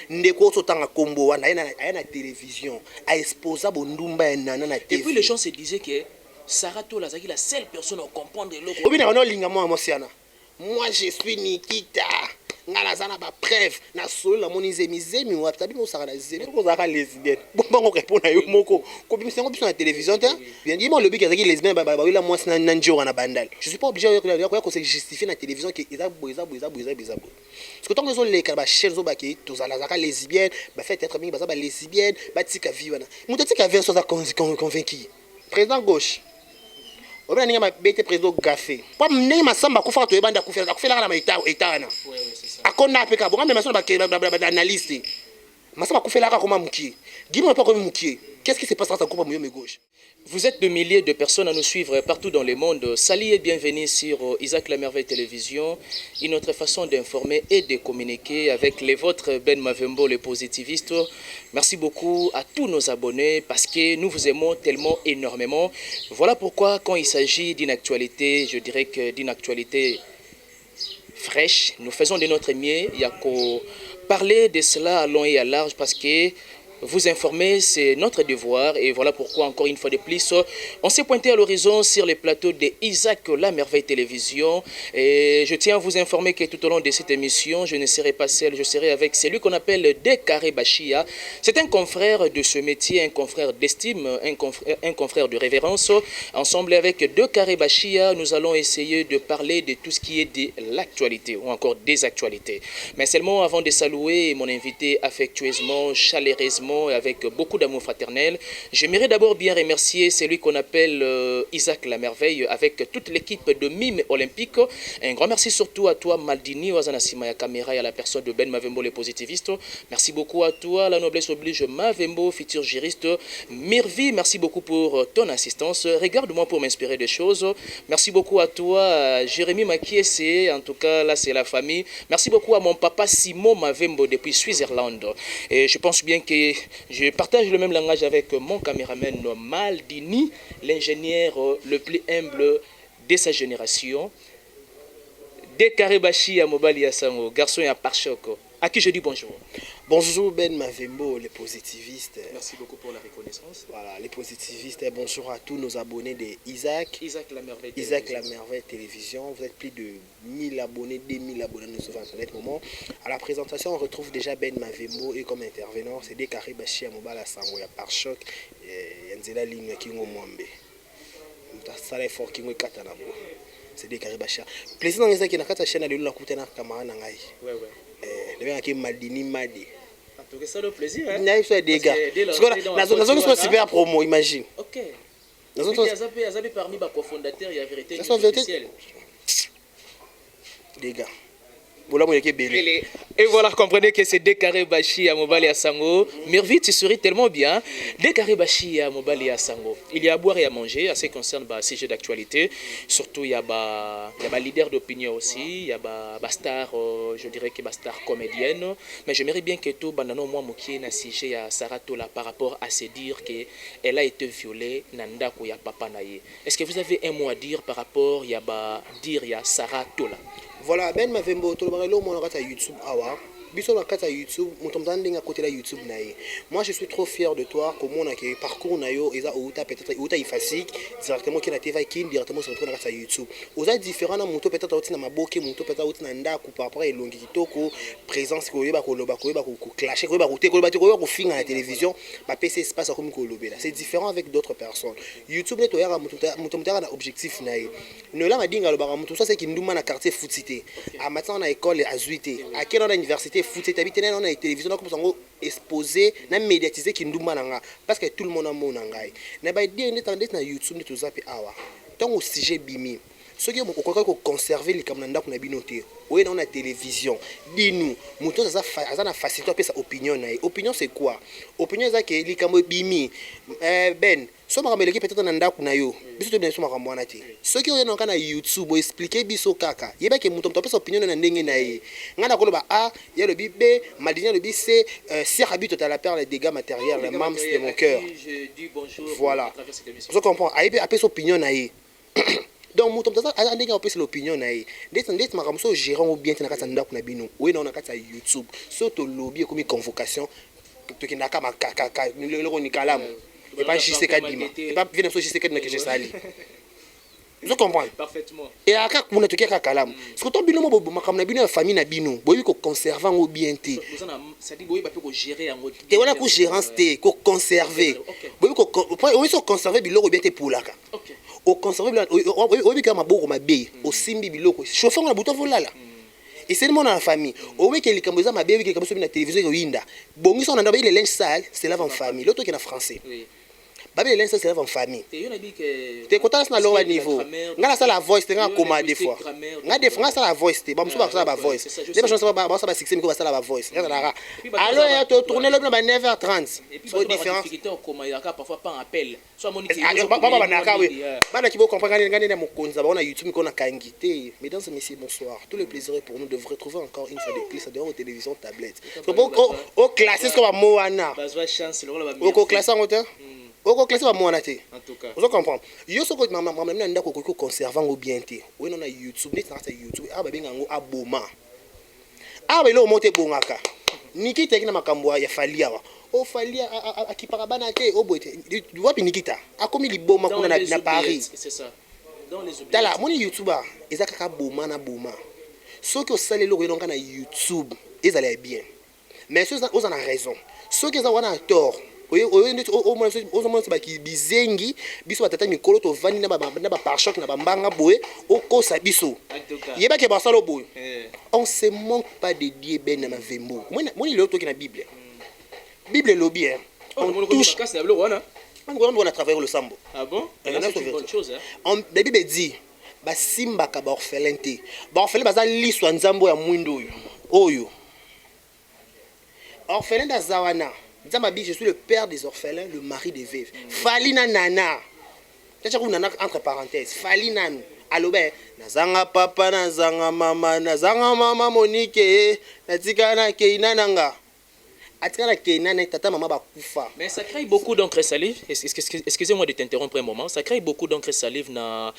ndeko sotanga kombo wana aya na télévision a exposa bondumba ya nana na TV. Et puis les gens se disaient que Sarah Tola c'est la seule personne à comprendre l'autre. Obi na ono linga moi mosiana. Moi je suis Nikita. Ngala zana ba preuve na solo la monize mizemi wa tabi mo saka na zemi ko zaka lesbienne. Bon ko répondre yo moko. Ko bi sengo bi sur la télévision ta. Bien dit moi le bi que lesbienne ba la moi na njora na bandal. Je suis pas obligé de se justifier na télévision que eza boza. Parce que tant que zo les ba cher zo ba ki to zala zaka lesbienne, ba fait être mingi ba lesbienne, ba tika vi wana. Muto tika vi so za convaincu. Président gauche. Oba ninga ma bete président gafé. Pas mné ma samba ko fa to ebanda ko fela na maita etana. Ouais, c'est ça. Akona peka bonga mais ba analyste. Masamba ko fela ka koma mukie. Guimon pas comme mukie. Qu'est-ce qui se passe dans sa coupe à gauche? Vous êtes de milliers de personnes à nous suivre partout dans le monde. Salut et bienvenue sur Isaac La Merveille Télévision, une autre façon d'informer et de communiquer avec les vôtres Ben Mavembo, les positivistes. Merci beaucoup à tous nos abonnés parce que nous vous aimons tellement énormément. Voilà pourquoi quand il s'agit d'une actualité, je dirais que d'une actualité fraîche, nous faisons de notre mieux. Il y a qu'à parler de cela à long et à large parce que vous informer, c'est notre devoir et voilà pourquoi encore une fois de plus, on s'est pointé à l'horizon sur les plateaux de Isaac La Merveille Télévision et je tiens à vous informer que tout au long de cette émission, je ne serai pas seul, je serai avec celui qu'on appelle Dekare Bachia. C'est un confrère de ce métier, un confrère d'estime, un confrère de révérence. Ensemble avec Dekare Bachia, nous allons essayer de parler de tout ce qui est de l'actualité ou encore des actualités. Mais seulement avant de saluer mon invité affectueusement, chaleureusement, et avec beaucoup d'amour fraternel, j'aimerais d'abord bien remercier celui qu'on appelle Isaac La Merveille avec toute l'équipe de Mime Olympique. Un grand merci surtout à toi Maldini, Wazana Simaya Caméra et à la personne de Ben Mavembo, les positivistes. Merci beaucoup à toi, la noblesse oblige Mavembo, futur juriste. Mirvi, merci beaucoup pour ton assistance. Regarde-moi pour m'inspirer des choses. Merci beaucoup à toi, Jérémy Makiese, en tout cas là c'est la famille. Merci beaucoup à mon papa Simon Mavembo depuis Switzerland. Et je pense bien que je partage le même langage avec mon caméraman Maldini, l'ingénieur le plus humble de sa génération. Dekare Bachia Mobali Yasango, garçon à pare-choc, à qui je dis bonjour. Bonjour Ben Mavembo, les positivistes. Merci beaucoup pour la reconnaissance. Voilà, les positivistes, bonjour à tous nos abonnés de Isaac. Isaac La Merveille Isaac La Merveille Télévision. Vous êtes plus de 1000 abonnés, 2000 abonnés nous sur Internet moment. À la présentation, on retrouve déjà Ben Mavembo et comme intervenant, c'est Dekare Bachia Mobala Sango, ya par choc, Yanzela Ligne Kingo Mwambe. Ça est fort Kingo Katanabo. C'est Dekare Bachia. Plaisir dans les gens qui n'ont pas de chaîne à l'eau, la camarade Nangai. Ouais, ouais. Le mec qui est Maldini Madi. En tout cas, ça le plaisir. Hein? Il y a des gars. Nous super promo, imagine. Ok. Il y a parmi les cofondateurs, il y a vérité officielle. Des gars. Et voilà, comprenez que c'est Dekare Bachia Mobali Asango. Mirvi, tu souris tellement bien. Dekare Bachia Mobali Asango. Il y a à boire et à manger, à ce qui concerne le sujet d'actualité. Surtout, il y a des leaders d'opinion aussi. Il y a des stars, je dirais que des stars comédiennes. Mais j'aimerais bien que tout, moi, Moki, na sujet à Sarah Tola par rapport à se dire qu'elle a été violée, Nanda Kouya Papa Naye. Est-ce que vous avez un mot à dire par rapport à Sarah Tola? Voilà, Ben Mavembo, tout le monde a YouTube. YouTube, côté la YouTube. Moi je suis trop fier de toi, comme on a que parcours nayo et ça peut-être effacique directement qui na TV qui directement sur YouTube. Aux a différents moto peut-être autre na maboke moto peut-être autre na ndako par rapport à longi kitoko présence ko yeba ko loba ko clasher ko yeba ko te ko ko finga la télévision ba PC espace comme ko lobela. C'est différent avec d'autres personnes. YouTube ne to yara moto na objectif naé. Ne la madinga loba moto ça c'est qui nduma na quartier footité. À maintenant na école à Zuité. À quelle université foot habité dans la télévision comme ça exposé na médiatiser qui nduma nanga parce que tout le monde a mon ngai na ba dire net na YouTube tout ça pe awa tant au sujet bimi ceux qui ont conserver les caméras na binoté oui dans la télévision dis-nous muto ça na facilité pe sa opinion na opinion c'est quoi opinion ça que les caméras bimi ben so makambo qui peut-être na ndako na yo biso to biso makambo wana te soki oyo na YouTube expliquer biso kaka yeba ke muto mtopesa opinion na ndenge na ye ngana koloba a ya le B Maldini le B C si habite à la perle des dégâts matériels la mams de mon cœur je dis bonjour voilà je comprends a apesa opinion na ye donc moto mtaza andenge opesa l'opinion na ye ndeti makambo so gérant ou bien te na kati ya ndako na bino oye na kati ya YouTube so to lobby comme convocation tokendaka makaka leloko ni kalamu et pas Jiseka Dima et pas vient so Jiseka na que je sali vous comprenez parfaitement et aka kuna tokia kalamu parce que to bino mo makambo na bino ya famille na bino boyi ko conserver ngo bien te ça dit boyi ba pe ko gérer yango te wala ko gérance te ko conserver boyi ko oyi so conserver biloko bien te polaka au conserver oyi ka maboko mabe au simbi biloko chauffer na buto volala et c'est le monde dans la famille au week les kamboza mabe week kamboza na télévision winda bongi so na ndaba ile linge sale c'est là en famille l'autre qui est en français babi les linge sale c'est là en famille te kota na lowa niveau ngala ça la voice te nga koma des fois nga des fois ça la voice te ba muso ba ça la voice des fois ça ba succès miko ba ça la voice alors to tourner le ba 9h30 so différent koma yaka parfois pas appel soit monique baba banaka we bana ki bo comprendre ngani na mokonza ba on a YouTube ko na kangité mesdames et messieurs bonsoir tout le plaisir est pour nous de vous retrouver encore une fois de plus devant votre télévision tablette au classer ko ba moana bazwa chance le ba au classer en hauteur au classer ba moana te en tout cas vous comprenez yo so ko maman na ndako ko conserver ngo bien te we na YouTube net na YouTube aba benga ngo aboma aba ile o monte bongaka nikita kina makambo ya falia wa o falia akipaka bana te o boite wapi nikita akomi liboma kuna na Paris c'est ça dans les oubliettes tala moni YouTuber ezaka ka boma na boma soki o sale lo na YouTube ezala bien mais ceux aux en a raison ceux qui ont a tort au moins ba ki bizengi biso batata mikolo to vandi na ba pare-choc na ba mbanga boye o kosa biso yeba ke ba salo boye on se manque pas de Dieu ben na mavembo moni le to ki na Bible lobby hein on touche on a travaillé le sambo ah bon c'est une bonne chose hein la Bible dit ba simba ka ba orphelin te ba orphelin baza liswa nzambo ya mwindo oyo orphelin da zawana Zamabi, je suis le père des orphelins, le mari des veuves. Falina nana. C'est-à-dire qu'on a entre parenthèses. Falina nou. Alors ben, nazanga papa, nazanga mama Monique, natikana keina nanga. Atikana keina ne tata mama bakufa. Mais ça crée beaucoup d'encre salive. Excusez-moi de t'interrompre un moment. Ça crée beaucoup d'encre salive na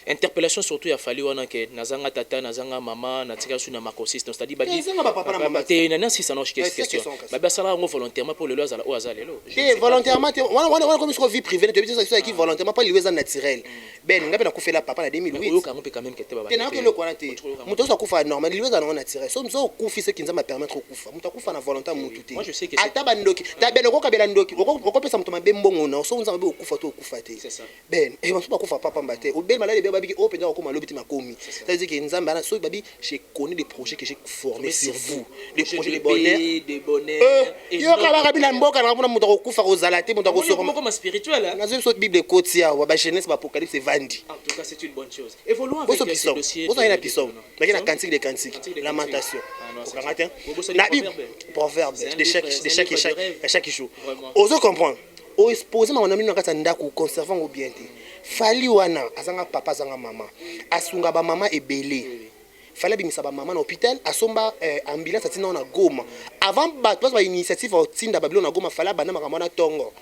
interpellation surtout ya fali wana ke nazanga tata, nazanga mama, natika su na makosiste. C'est-à-dire ba dit papa na mama. Te nana si ça n'oche question. Ba sala ngo volontairement pour le lois au azalelo. Et volontairement on comme sur vie privée, tu dis ça qui volontairement pas lié naturel. Ben ngapi na kufela papa na 2008. Oyo kango pe quand même que te ba. Te na ke le kwanate. Muto sa kufa normal, lié na naturel. So mzo kufi ce qui nzama permettre kufa. Muto kufa na volontaire mutu te. Je sais que ata bandoki ta ben ko kabela ndoki ko pesa muto mabe mbongo na so nza mabe okufa to okufa te c'est ça ben e bantu bakufa papa mbate o bel malade be babiki o penda ko malobi te makomi ça veut dire que nzamba na so babi j'ai connu des projets que j'ai formés sur vous des projets de bonheur yo kala kabila mboka na kuna muto okufa ko zalate muto ko soko comme spirituel hein na zo bible kotia wa ba jeunesse ba apocalypse vandi en tout cas c'est une bonne chose évoluons avec ce dossier vous avez la pisson mais na cantique des cantiques lamentation na bible proverbe de chaque jour. Ozo comprendre. O exposer ma nami na kata ndako conservant au bien te. Fali wana azanga papa azanga mama. Asunga ba mama ebele. Fali bimisa ba mama na hôpital asomba ambulance atina na Goma. Avant ba initiative au tinda Babylone na Goma fala bana makambo na tongo.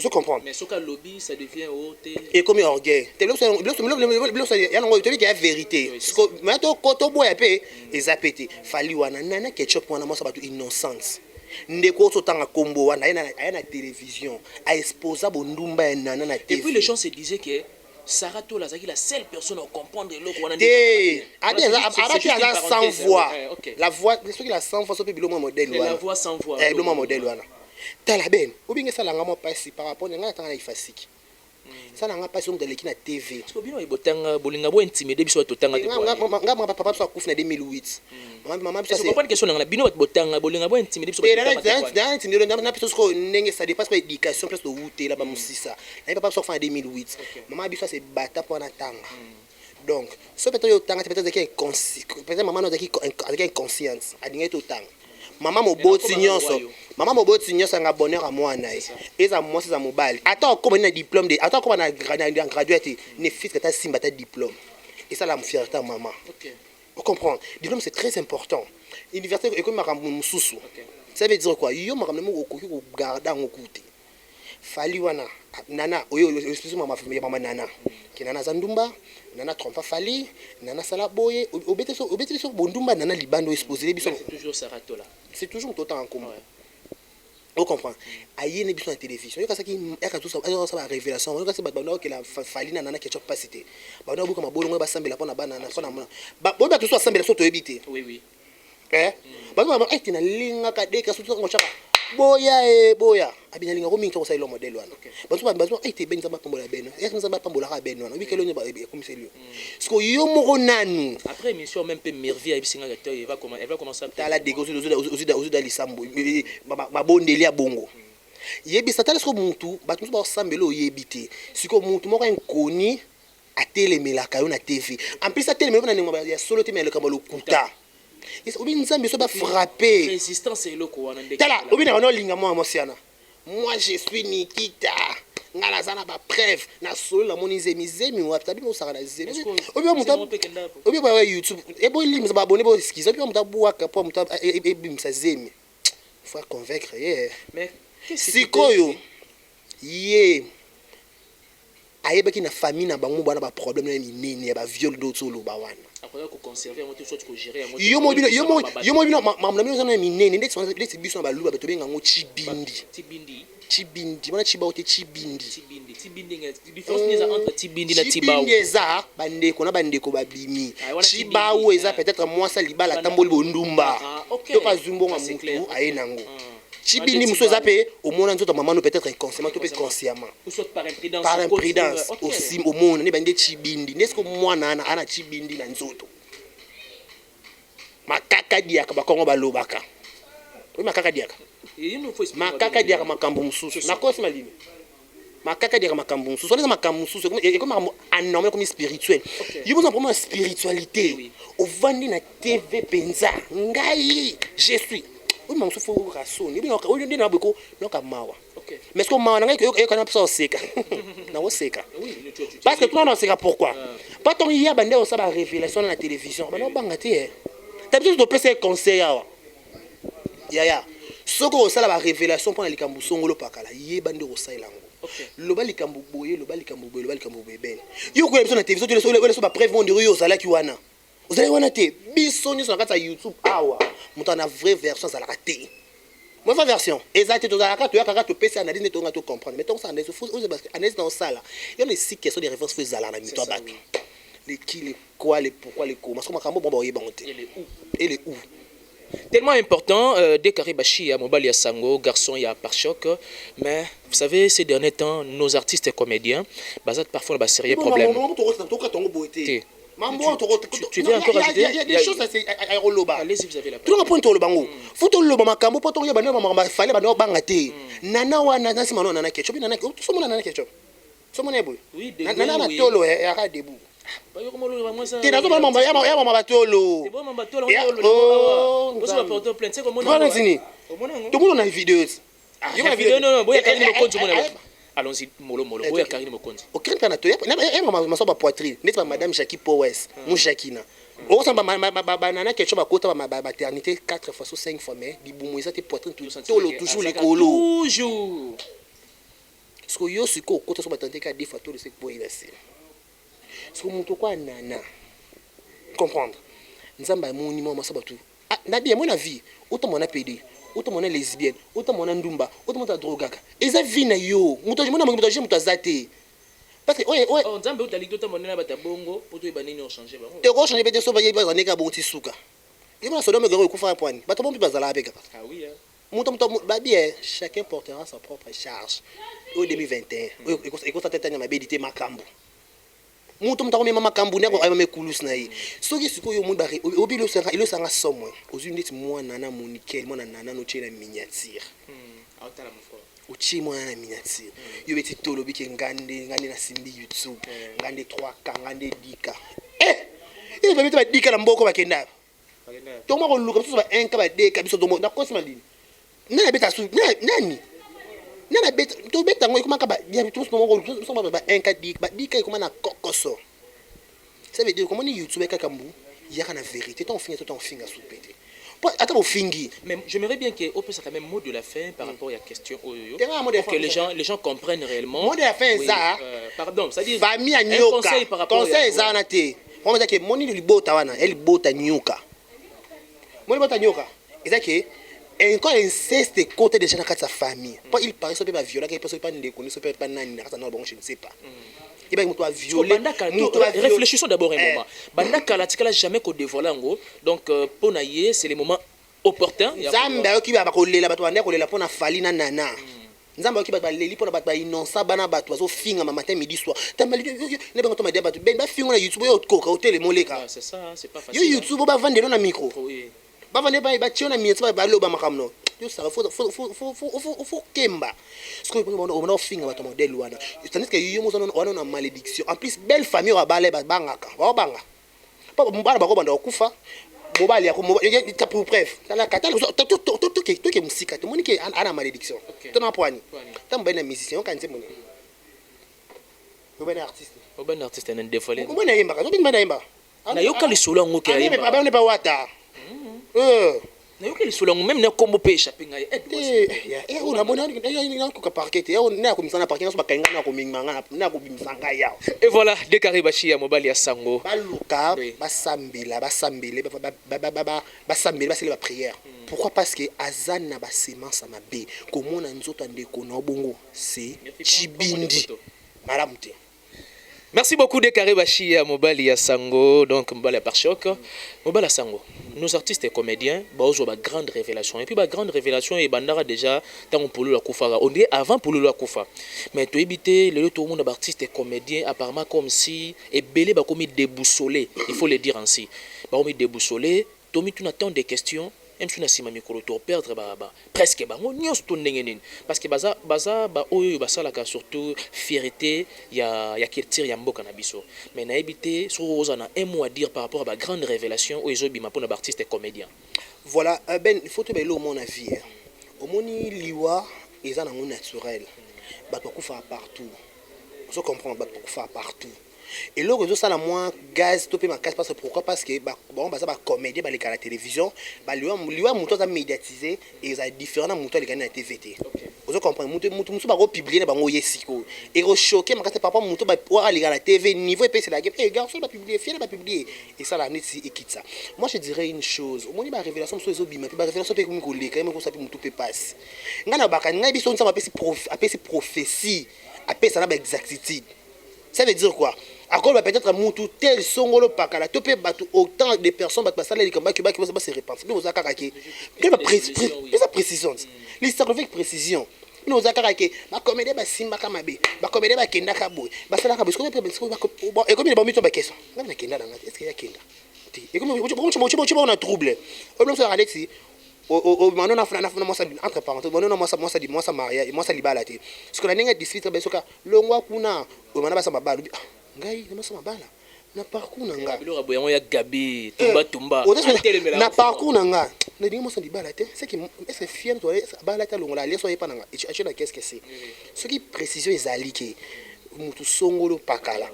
Vous comprenez? Mais ce cas lobby ça devient haute et comme orgueil. Il y a une vérité. Mais to boya pe ezapete. Fali wana nana ketchup wana mo sabatu innocence. Ndeko so tanga kombo wana na télévision a exposa bondumba ya nana na TV. Et puis les gens se disaient que Sarah Tola est la seule personne à comprendre l'autre wana. Sans voix. La voix, c'est qu'il a 100 fois so pe biloma modèle wana. La voix sans voix. Biloma modèle wana. Tala ben, obinge sala ngamo pasi par rapport nga tanga na ifasiki. Sala nga pasi on na TV. Parce que bino ibotanga bolinga bo intimider biso to tanga te. Nga papa so akufa na 2008. Maman biso c'est pas une question na bino botanga bolinga bo intimider biso. Dans intimider na biso ko ndenge ça dépasse pas éducation place de outé là ba musisa. Na papa so fa en 2008. Maman biso c'est bata pour na tanga. Donc, ce peut-être tanga peut-être que conscience, peut-être maman avec conscience, a dinga to tanga. Maman moboti nyonso nga bonheur à moi naï eza moi c'est mobile attends comme na diplôme de attends comme na graduate ne fils que ta simba ta diplôme et ça la fierté à maman. OK. Vous comprenez? Diplôme c'est très important. Université et comme makambo mususu. Ça veut dire quoi? Yo makambo mo okoki ko garder ngokute. Fali wana nana oyo espèce mama nana ki nana zandumba nana trompa Fali nana sala boye obete so bondumba nana libando exposé biso c'est toujours Saratola. C'est toujours tout en commun. On comprend. Aïe ne biso na télévision. Yoka saki yaka tout ça ba révélation. Yoka se ba que la Fali nana ketchup pas cité. Ba na buka mabolo ba sambela pona banana pona mona. Ba bo ba tout ça sambela so to ebité. Oui oui. Ba ba tina linga ka deka so to ngochaka. Boya abina linga ko mingi to sa ilo modèle wana. Bazo te benza ba pambola beno. Est nza ba pambola ka beno wana. Obi kelo ne ba comme c'est lui. Parce que yo moko nanu. Après émission même peu merveille ibisinga acteur elle va commencer à tala deko ozuda lisambo ba bondeli ya bongo. Yebi satala so muntu batu ba sambelo yebite. Siko muntu moko nkoni atelemelaka yo na TV. En plus atelemelaka na ningo ya solo te meleka malokuta. Obi nzambe so ba frapper. Résistance et loko wana ndeke. Tala obi na no linga mo mosiana. Moi je suis Nikita. Ngala zana ba preuve na solo la monizemi zemi wa tabi mo saka na zemi. Obi obi ba YouTube. Ebo lim za ba abonné bo skiza obi muta buaka po muta ebimisa zemi. Faut convaincre mais sikoyo ye ayebaki na famille na bango bana ba problème na minene ya ba viol d'autolo ba wana. Après ko conserver mo tout ko gérer mo. Yo mo bino mamla mino zana minene ndeti biso na ba luba beto benga ngo chibindi. Chibindi wana chiba ote chibindi différence eza entre Tibindi na Tibao eza bandeko na bandeko babimi Tibao eza peut-être moi ça libala tamboli bondumba to ka zumbonga mutu ayenango Chibindi muso eza pe au mona nzoto maman no peut-être inconsciemment to peut consciemment par imprudence aussi au mona ne bande Chibindi n'est-ce que moi ana Chibindi na nzoto makaka diaka bakongo balobaka oui makaka diaka makaka diaka makambo mususu nakosi malimi makaka diaka makambo mususu on est makambo mususu comme anormal comme spirituel il vous en prendre spiritualité au vandi na TV penza ngai je suis oui mais mususu faut rasoni il bien on dit na beko noka mawa mais ce que mawa ngai yo kana pesa oseka na oseka parce que tout le monde sait pourquoi pas ton il y a bande on ça ba révélation dans la télévision ba no banga te t'as besoin de passer conseil ya soko osala ba révélation pour na likambu songolo pakala yebande osala ngo loba likambu boye ben yo ko emission na télévision tu so ba preuve on dirait yo osala ki wana te biso ni so na kata YouTube awa muta na vraie version za la raté moi vraie version exact to za ka to yaka to pesa analyse to nga to comprendre mais ton ça analyse faut parce que analyse dans sala yo les six questions de référence faut zala na mito bato les qui les quoi les pourquoi les comment so makambo bon ba yebonte et les où. Tellement important, dès Karibachi, à Mobali à Sango, garçon, il y a par choc. Mais vous savez, ces derniers temps, nos artistes et comédiens, parfois, il y a sérieux problème. Tu veux encore ajouter? Il y a des choses assez aéroloba. Allez-y, vous avez la parole. Tu n'as pas un bango. Faut que le makambo, pour ton yaba, fallait bangate. Nana wa nana si manon nana ketchup, nana ketchup. Somo nana ketchup. Somo nebo. Oui, nana na tolo ya ka debu. Tu n'as pas mamba ya mamba tolo. C'est bon mamba tolo. Oh, vous avez porté plainte. C'est comment? Voilà fini. Tout le monde a une vidéo. Il y a une vidéo non, boya Karine Mokonzi mona. Allons-y molo boya Karine Mokonzi. Aucun panato ya ma so ba poitrine, n'est pas madame Jackie Powers, mon Jacquina. On sent banana quelque chose ba kota ba maternité 4 fois ou 5 fois mais di bumu ça te poitrine toujours les colo. Toujours. Parce que yo siko kota so ba tenter ka 2 fois tout le c'est pour il assez. Parce que muto kwa nana. Comprendre. Nzamba moni mo maso batu. Ah na bien mon avis, autant mon PD. Autant mon lesbienne, autant mon ndumba, autant mon drogaka. Eza vie na yo. Muto mona muto je muto zate. Parce que ouais. Oh nzambe utali tota monena bata bongo, poto ibanini on changer ba. Te ko changer bete so ba yeba neka bonti suka. Yeba so do me garo ku fa point. Bata bon pi bazala abeka. Ah oui hein. Muto ba bien, chacun portera sa propre charge. Au 2021, eko sa tete na mabedité makambo. Muto mutako mema makambo ne ko ayame kulus na yi. Soki siko yo mundo obilo sanga somwe. Ozuni ndeti mwana na monikel, mwana nana no chena miniature. Autala mfo. Uchi mwana na miniature. Yo beti tolo bike ngande na simbi YouTube. Ngande 3K, ngande 10K. Ile ba beti ba 10K na mboko bakenda. To ma ko luka so ba 1K ba 2K biso domo na kosima lini. Nana beta su nani? Nana beta to beta ngo ikoma ka ba bien tout ce moment so ba 1K 10K ba 10K ikoma na kokoso. Ça veut dire comment YouTube ka kambu, il y a la vérité, ton finger sous pété. Attends, au fingi. Mais j'aimerais bien qu'on puisse quand même mot de la fin par rapport à la question pour que les gens comprennent réellement. Mot de la fin, ça. Pardon, c'est-à-dire. Famille à Nyoka. Conseil par rapport conseil, ça, on te. On va dire que moni de bota wana, elle bota Nyoka. Moni bota Nyoka. C'est que. Et quand inceste côté des gens dans sa famille, il paraît que pas violent, il pas ne connaît pas nani, je ne sais pas. Il va être violé. Réfléchissons d'abord un moment. Banda kalatikala jamais qu'on dévoile ngo. Donc pour naïe, c'est le moment opportun. Zamba qui va coller la bateau en coller la pona fali na nana. Nzamba qui va leli pona bato innocent bana bato zo finga matin midi soir. Tamali ne ba to ma débat ben ba finga na YouTube yo koka hotel moleka. C'est ça, c'est pas facile. Yo YouTube ba vendre na micro. Ba vendre ba tiona mietsa ba loba makamno. Yo ça faut kemba. Ce que on finga bato modèle wana. C'est-à-dire que yo mo on a malédiction. En plus belle famille wa bale ba bangaka. Ba banga. Pas mbala ba ko banda okufa. Mobile ya ko mobile ta pour bref. La katala to ke musika to moni ke ana malédiction. To na poani. Tam ben musicien kan nzemoni. Yo ben artiste. Yo ben artiste en défolé. Mo na yemba, zo bin ben yemba. Na yo kali solo ngo ke yemba. Ba ne ba wata. Na yo kali solo ngo même na kombo pe échapper ngai on a bona na ko parquet on na ko misana parquet na so bakanga na ko minganga na ko bimisanga ya. Et voilà Dekare Bashi ya mobali ya sango. Baluka basambela basambele basambele basele ba prière. Pourquoi? Parce que azan na ba semence ma be komona nzoto ndeko na bongo c'est chibindi malamute. Merci beaucoup Dekare Bashi ya mobali ya sango, donc mobali ya Parchoc. Mobali ya sango. Nos artistes et comédiens, ils ont une grande révélation. Et puis, la grande révélation, ils ont déjà, tant pour la Koufa, on dit avant pour la Koufa. Mais tu éviter tout le monde artistes et comédiens, apparemment comme si, et belé, comme déboussolé, il faut le dire ainsi. Comme déboussolé, tu as tant de questions. Même si on a micro to perdre presque on nyos to ndengenen parce que baza oyo basala ka surtout fierté ya culture ya mboka na biso mais na ebité so ozana un mot à dire par rapport à la grande révélation oyo ezobima pour artiste et comédien. Voilà, ben il faut te belo mon avis. Au moni liwa eza na naturel bato kufa partout. Vous comprenez bato kufa partout. Et là, ça la moins gaz, topé ma casse parce que pourquoi? Parce que bon, ça va comédie, les à la télévision, lui a médiatisé et ça différent moutons les gagner à TVT. Vous comprenez? Mouton va republier dans yesiko et choqué ma casse papa mouton va pouvoir aller à la TV niveau et c'est la game. Eh garçon va publier, fille va publier et ça la net et quitte ça. Moi je dirais une chose, au moins la révélation sur les obima, la révélation peut comme coller quand même qu'on s'appelle mouton peut passer. Ngana baka ngai biso on ça appeler prophétie, appeler ça na exactitude. Ça veut dire quoi? Encore peut-être moutou tel songolo pakala topé batu autant de personnes bat passer les combats qui va se répandre. Nous za karake. Quelle précision? L'histoire avec précision. Nous za karake. Ba comédie ba simba kamabe. Ba comédie ba kenda kaboy. Ba sala kaboy. Est-ce que et comme il ba mito ba question. Na kenda na est-ce qu'il y a kenda? Et comme on a trouble. Problème ça Alexis. Au maintenant on a fait moi ça entre parenthèses maintenant moi ça mariage moi ça libala té. Ce qu'on a ninga district ba soka longwa kuna au maintenant ba ça mabala. Ngai na masama bala na parcours nanga biloko boyango ya gabi tumba na parcours nanga na dinga mosa di bala te c'est que est fier toi bala ta longola leso yepa nanga achena qu'est-ce que c'est ce qui précision ezali ke mutu songolo pakala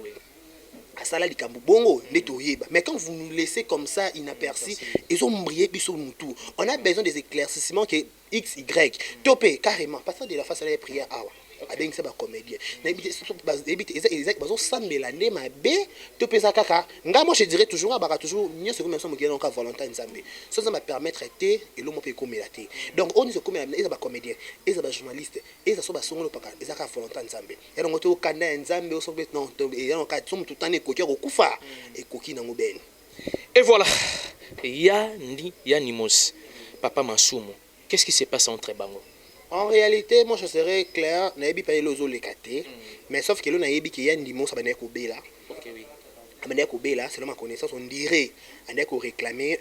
asala likambo bongo neto yeba mais quand vous nous laissez comme ça inaperçu ils ont brillé biso mutu on a besoin des éclaircissements que x y topé carrément parce que de la face à la prière awa avec ça ba comédien na éviter exact bazo sambela nde mabe to pesa kaka nga moi je dirais toujours abaka toujours nyo ce comme ça mo gena ka Valentin Nzambe ça va permettre été et l'homme peut comme laté donc on se comme ils ba comédien ils ba journaliste ils so ba songolo paka ils ka Valentin Nzambe et donc to kanda Nzambe o so bet non et on ka tout tout année koki okufa et koki na ngobeni. Et voilà ya Nimos papa Masumu, qu'est-ce qui se passe entre bango? En réalité, moi je serais clair, naebi pas lozo le kate, mais sauf que là naebi qu'il y a une dimanche à Baneko Bela. OK oui. À Baneko Bela, selon ma connaissance, on dirait Baneko réclamer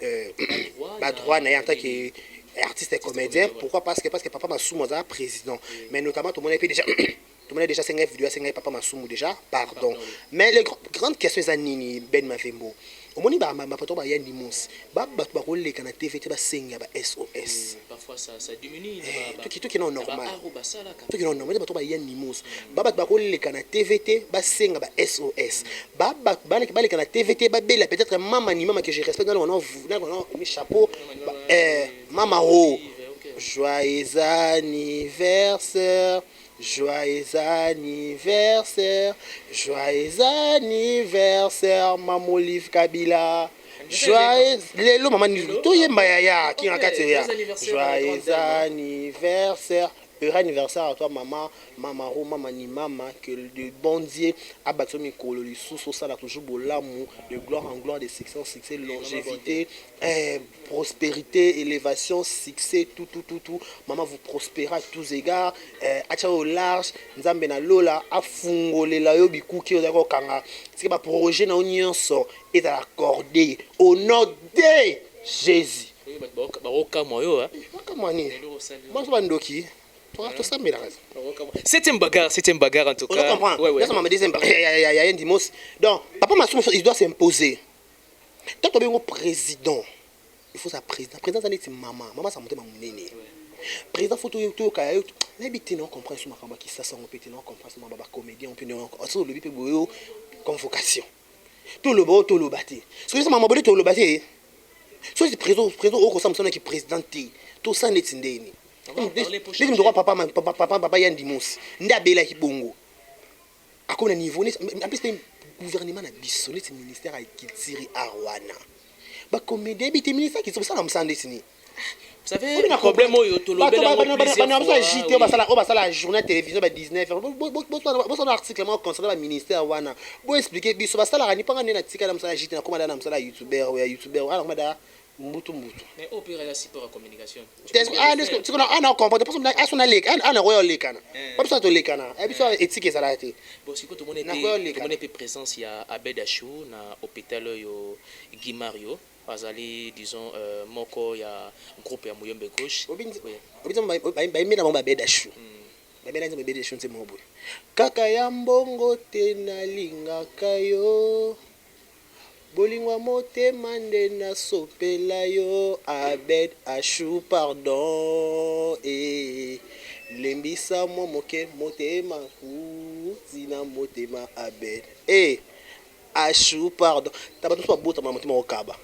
droit en tant que artiste et comédien. Pourquoi? Parce que papa Masumu est président. Mais notamment tout le monde déjà tout le monde a déjà 5 vidéos, 5 papa Masumu déjà, pardon. Mais les grandes questions c'est Nini Ben Mavembo. omoni bapato baya dimanche bato bakoleka na tvt basenga ba sos parfois ça diminue toki na normal toki na normal bato baya dimanche bato bakoleka na tvt basenga ba sos baleka na tvt babela peut-être mama ni mama que je respecte dans le chapeau mama ho joyeux anniversaire. Joyeux anniversaire, joyeux anniversaire, Maman Olive Kabila. Joyeux, lelo maman ni to yemba ya ki ngakati ya. Joyeux anniversaire. Heureux anniversaire à toi maman, maman ro maman ni maman que le bon Dieu a battu mes colos les sous ça là toujours beau l'amour de gloire en gloire de succès en succès longévité prospérité élévation succès tout maman vous prospérez à tous égards acha au large nzambe na lola afungolela yo bikuki ozako kanga c'est ba projet na nyonso et à accorder au nom de Jésus baroka moyo hein kama ni moi je bandoki. C'est une bagarre en tout cas. On comprend. Ouais. Là, ça m'a dit, il y a un dimanche. Donc, papa Massoum, il doit s'imposer. Tant que tu es président, il faut sa président. Président, c'est maman. Maman, ça monte ma mounine. Président, il faut tout le cas. L'habitude, on comprend ce maman qui s'assoit, on peut comprendre ce maman comédien, on peut le bipé convocation. Tout le beau, tout le bâti. Ce que c'est maman, tout le bâti. Soit c'est président, au conseil qui président, tout ça n'est pas droit papa ya ndimusi ndabela kibongo akona niveau en plus gouvernement na biso le ministère a kitiri arwana ba comédie bité ministère qui ça na msande sini vous savez le problème oyo to lobela ba sala journée télévision ba 19 bon article moi concernant ba ministère wana bo expliquer biso ba sala ni panga na tika na msala JT na komanda na msala youtuber ala komanda Mbutu. Mais au pire, il y a si pour la communication. Tu connais, on a compris. Parce que on a les, on a royal les canards. Pas besoin de les canards. Et puis ça éthique et ça l'a été. Bon, si tout le monde est présence, il y a Abed Achou, na hôpital yo Guy Mario. Azali, disons, Moko, il y a un groupe à Mouyombe gauche. Obin, na mama Abed Achou. Babela nzembe Abed Achou nze mobo. Kaka ya mbongo te na linga kayo. Bolingwa motema nde na sopela yo Abed Achou pardon lembisa mo moke motema zina motema Abed Achou pardon tabatu so bota motema okaba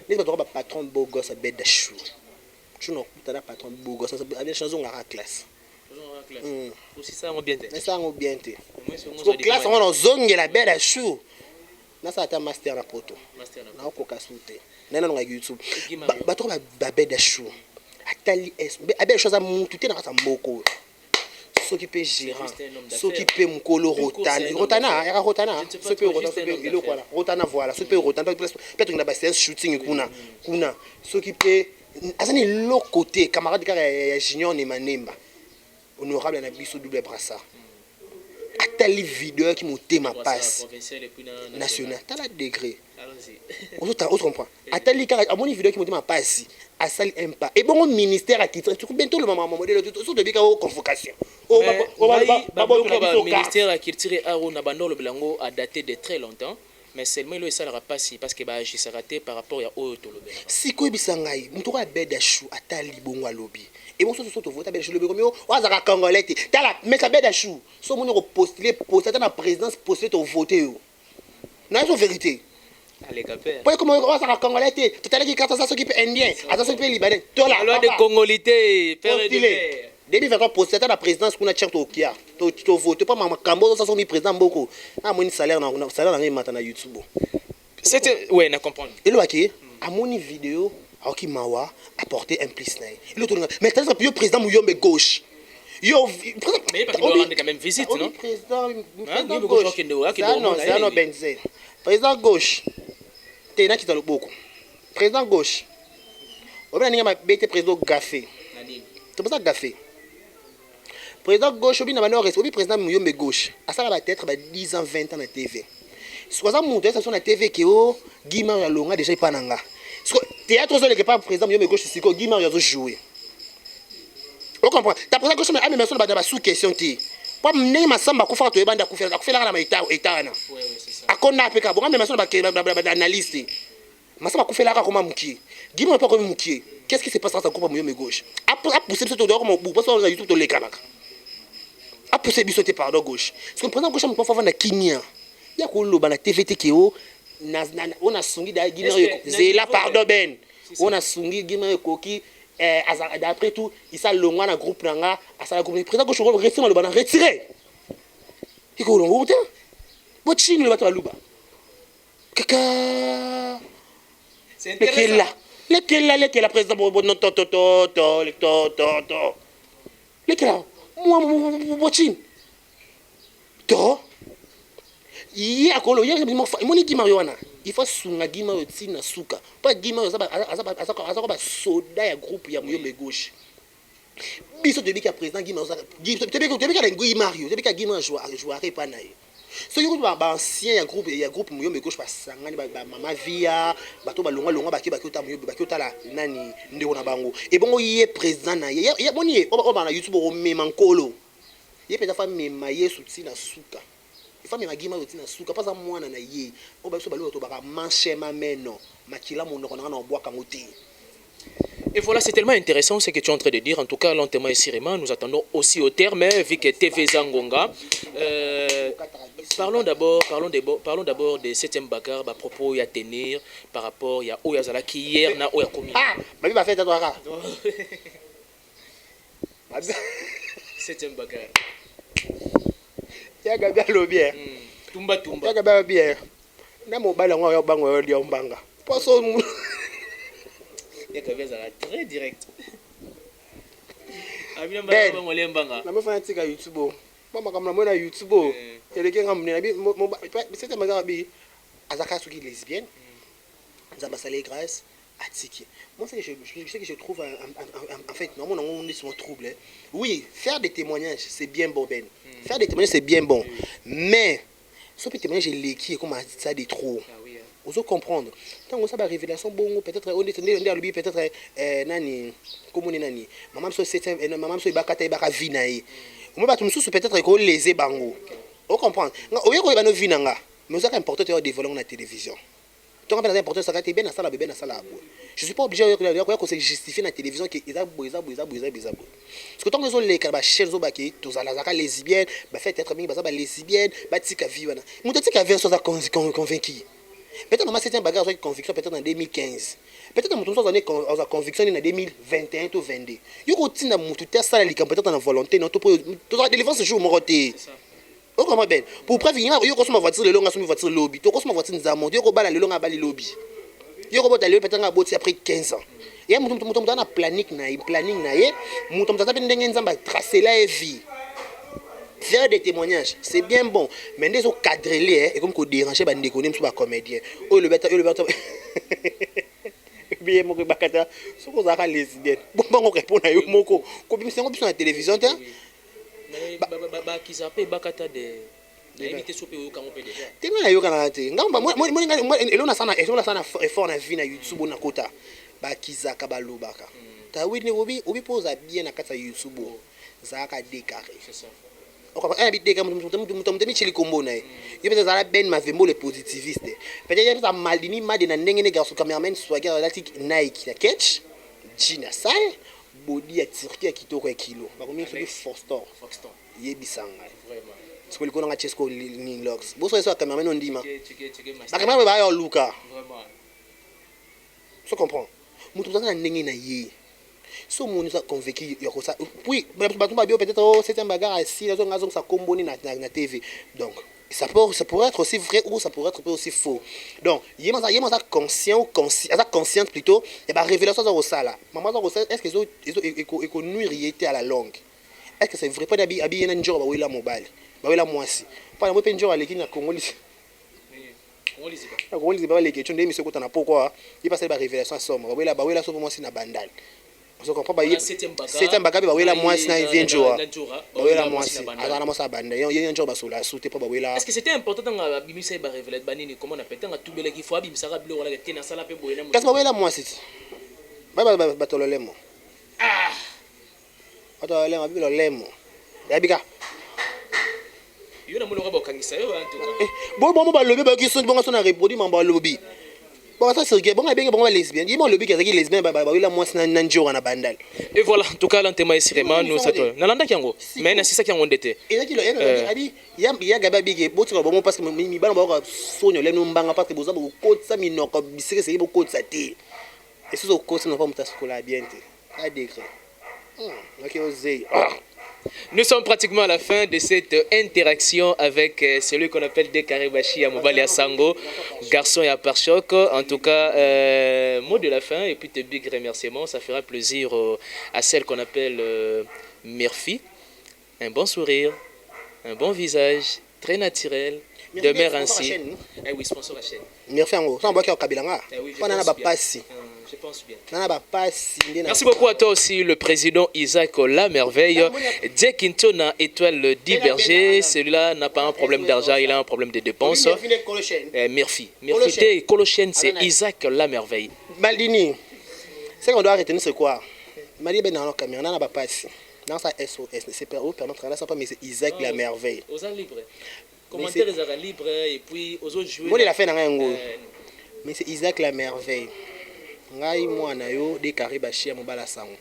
les ba patron beau gosse Abed Achou tu no kutana patron beau gosse avec chanson ngara classe aussi ça on bien te ça on bien te classe on en zone la Abed Achou nasa ata master na poto na okoka sute nena nga YouTube bato ba Abed Achou atali Abed Achou za muntu te na kasa mboko soki pe gérant soki pe mukolo rotana soki pe iloko wala rotana voilà soki pe rotana peut-être na ba séance shooting kuna soki pe azani lo côté camarade ka ya junior ne manemba honorable na biso double brassard atali vidéo qui monte ma passe national t'as la degré on comprend atali car à mon vidéo qui monte ma passe à sali impa et bon ministère à titre tu bientôt le maman modèle tout de bika convocation ministère à tirer aro na bandolo blango a daté de très longtemps mais seulement il ne pas si parce que bah j'ai raté par rapport à Oyo si ko bisangai muto ka Abed Achou atali bongo alobi et bon so to vote Abed Achou le bekomi o azaka congolais te tala mais Abed Achou so moni ko postuler na présidence postuler to voter yo na so vérité allez capé pour comment o azaka congolais te tala ki carte ça so qui peut indien ça so qui peut libanais to la loi de congolité père de début va postuler na présidence kuna tchèque to kia to voter pas makambo ça so mi président boko na moni salaire na ngimata na YouTube c'était ouais na comprendre et lo aki amoni vidéo aoki mawa apporter un plus naï mais t'as le président Mouyombe gauche yo mais pas qu'il doit rendre quand même visite non président gauche c'est un Benzel président gauche t'es na kita loboko président gauche obena ninga ma bete président Gafé c'est pour ça Gafé président gauche obi na banor obi président Mouyombe gauche asala ba peut-être ba 10 ans 20 ans na TV soit monter ça sur la TV qui o Guima ya longa déjà ipananga théâtre sur le pas président Mouyombe gauche siko Guima ya jouer on comprend ta président gauche mais même sur ba sous question ti pas mener masamba ko fa to ebanda ko fela na maita etana ouais c'est ça konda peka bonga même ba analyste masa ba kufela ka koma mukie gima pas comme mukie qu'est-ce qui se passe dans sa coupe moyome gauche a pousser biso to dehors comme bu parce que YouTube to lekanaka a pousser biso te pardon gauche parce que pendant gauche on peut faire na kimia ya ko loba na TVT kio on a sungi da gima zela pardon ben on a sungi gima koki d'après tout il ça longwa na groupe nanga a ça la groupe président gauche on rester le bana retirer iko longo te bo chini le bato baluba kaka c'est intéressant lequel la président non lequel moi chini to il akolo il moni gima yona il faut sunga gima yotina suka pas gima yoza ba soda ya groupe ya moyombe gauche biso de bika président gima yoza tebeka ngui Mario tebeka gima jouer pas naï so yoko ba ancien ya groupe moyombe gauche ba sangani ba mama via bato ba longa ba kiota moyombe ba kiota la nani ndeko na bango et bongo yé président na ya moni o ba na YouTube o mema nkolo yé peut fa mema yesu tina suka femme magima yotina suka pas mwana na ye o ba so ba lo to ba manche mameno makila monoko na na boaka ngoti. Et voilà, c'est tellement intéressant ce que tu es en train de dire. En tout cas, lentement et sûrement, nous attendons aussi au terme, vu que TV Zangonga. Parlons d'abord de 7e bagarre, à propos à tenir par rapport à Oyazala qui hier n'a Oya commis. Ah, mais va faire ta droit. 7e bagarre. Ya gabia lobie. Tumba. Ya gabia bien. Na mobile ngo yo bango yo dia mbanga. Poso ya gabia za très direct. Abina mbanga bango lembanga. Na me fa tika YouTube. Mama kamna mo na YouTube. Eleke ngam ni na bi c'est magara bi azaka suki lesbienne. Nzamba salé grâce atiki. Moi c'est que je trouve en fait normalement on est sur trouble. Oui, faire des témoignages c'est bien bon ben. Faire des témoignages c'est bien bon. Mais ce petit témoignage qui est comme ça des trop. Vous allez comprendre. Tant que ça va révélation bon peut-être on est peut-être nani comme on est nani. Maman so c'est maman so ibakata ibaka vinae. On va tout peut-être ko léser bango. Vous comprendre. Au lieu ko ba no vinanga. Mais ça important de développer la télévision. Donc c'est important ça bien na sala bébé na sala. Je suis pas obligé de se justifier na télévision que ils a boisa. Parce que tant que les les ba cherzo ba ki to za la lesbienne, ba fait être bien ba lesbienne, ba tika vivana. Muto tika version ça convaincu. Peut-être maman c'était un bagage avec conviction peut-être en 2015. Peut-être muto ça en conviction en 2021 ou 22. Yo ko tina muto te sala li peut-être en volonté non to la délivrance jour moroté. Oh comment ben pour prévenir yo ko soma voiture le longa soma voiture lobby to ko soma voiture nzamo yo ko bala le longa bali lobby yo ko bota le peut-être ngaboti après 15 ans et muto na planning na ye muto mtata pe ndenge nzamba tracer la vie faire des témoignages c'est bien bon mais des au cadrer et comme ko déranger ba ndeko nem so ba comédien oh le beta bien moko bakata soko za ka lesbienne bon bango répondre yo moko ko bimisa ngo biso na télévision ta qui s'appelle Bakata de invité sope au kango pe déjà. Tenga yo kana te. Ngamba moi elona sana effort na vie na YouTube na kota. Ba kizaka ba lobaka. Ta wini obi posa bien na kata YouTube. Zaka décarré. C'est ça. On comprend un bit déca mutamutami chili kombo na. Yo peut ça ben mavembo le positiviste. Peut-être ça malini made na ndenge ne garçon cameraman swagger relatique Nike na catch. Gina sai. Body ya Turquie kitoko ya kilo. Ba komi so Foxton. Yebisanga. Vraiment. Parce que le Chesco Linlox. Vous savez ça quand même on dit ma. Ça quand même va y Luca. Vraiment. Tu comprends? Mutu na ndenge na ye. So mon nous a convaincu yoko ça. Puis ba peut-être c'est un bagarre ici là on ça comboni na TV. Donc ça pourrait être aussi vrai ou ça pourrait être aussi faux. Donc yema ça conscient consciente plutôt et ba révélation ça au ça là. Maman ça est-ce que ils nuire à la longue? Est-ce que c'est vrai pas d'habiller un jour ba wela mobile? Ba wela mwasi. Pas moi penjo aleki na Congolais. Congolais ba les questions de monsieur kota na pourquoi il passe ba révélation somme. Ba wela so mwasi na bandal. On comprend pas. C'est un bagage ba wela mwasi na vient jour. Ba wela mwasi. Azana mwasi bandal. Yo njo ba sola souté pas ba wela. Est-ce que c'était important dans bimisa ba révéler banini comment on appelle dans tout bele qui faut bimisa ka bilo wala tena sala pe boyena. Qu'est-ce ba wela mwasi? Ba tololemo. Ah. Otolemo bilo lemo. Yabika. Yo na molo ba okangisa yo en tout cas. Bon bon ba lobby ba ki son bon son na reproduit mamba lobby. Bon ça c'est bon bien bon lesbien. Dis moi lobby qui est lesbien ba la moi na njora na bandal. Et voilà, en tout cas l'antema est vraiment nous ça toi. Nalanda kiango. Mais na sisa kiango ndete. Et là qui le abi ya gaba bigi botu ba bon parce que mi bana ba sonyo le no mbanga parce que boza bo kotsa minoko bisike c'est bo kotsa te. Et sous au kotsa no pas mutaskola bien te. A décret. OK osé. Nous sommes pratiquement à la fin de cette interaction avec celui qu'on appelle Dekaribashi à Mobali Sango, garçon et à pare-choc. En tout cas, mot de la fin et puis tes big remerciements. Ça fera plaisir à celle qu'on appelle Murphy. Un bon sourire, un bon visage, très naturel. Demeure ainsi. Eh oui, sponsor la chaîne. Merci Ango. Ça on voit qu'il y a Kabilanga. Je pense bien. Merci beaucoup à toi aussi, le président Isaac La Merveille. Dès Quintona étoile 10 bergers, celui-là n'a pas un problème d'argent, il a un problème de dépenses. Murphy. Murphy Colochen, c'est Isaac La Merveille. Maldini, ce qu'on doit retenir, c'est quoi? Mali ben dans la caméra, n'a pas passé. Dans sa SOS, c'est permettre là, mais c'est Isaac La Merveille. Aux libres. Commentaires libres et puis aux autres joueurs. Moi, il a fait dans un mais c'est Isaac La Merveille. Ngai mwana yo de Karibashi ya Mobala Sango.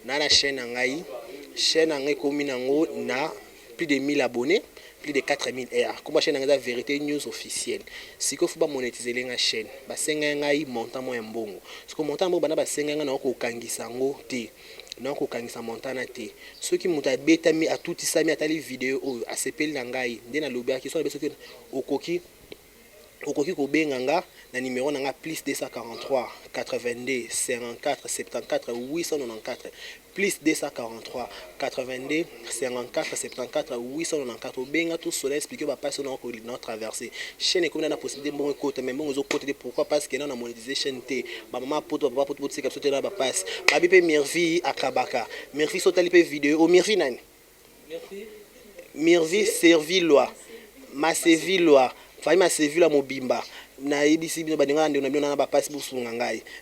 Na la chaîne ngai komi nango na plus de 1000 abonnés, plus de 4000 R. Comme chaîne ngai vérité news officielle. Si ko faut ba monétiser la chaîne, ba senga ngai montant mo mbongo. Ce que montant mo bana ba senga ngai na ko kangisa ngo te. Na ko kangisa montana te. Ceux qui muta beta mi atuti sami atali vidéo o asepeli na ngai ndena lobia ki so beso ke okoki Kobenganga na numéro nanga plus 243 82 54 74 894 plus 243 82 54 74 894 benga tout cela expliquer ba passer dans notre traversée chaîne comme na possibilité bon côté mais bon côté pourquoi parce que na monétisation te ba maman poto papa poto c'est comme ça ba passe ba bipé Murphy akabaka Murphy sotali pe vidéo o Murphy nani Murphy Servillois ma Servillois Faima Séville à Mobimba.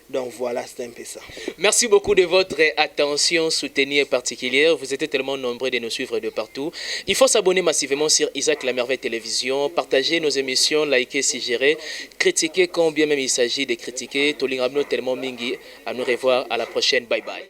Donc voilà, c'est un peu ça. Merci beaucoup de votre attention soutenue et particulière. Vous êtes tellement nombreux de nous suivre de partout. Il faut s'abonner massivement sur Isaac La Merveille Télévision, partager nos émissions, liker si gérer, critiquer quand bien même il s'agit de critiquer. Tolingabno tellement mingi. À nous revoir à la prochaine. Bye bye.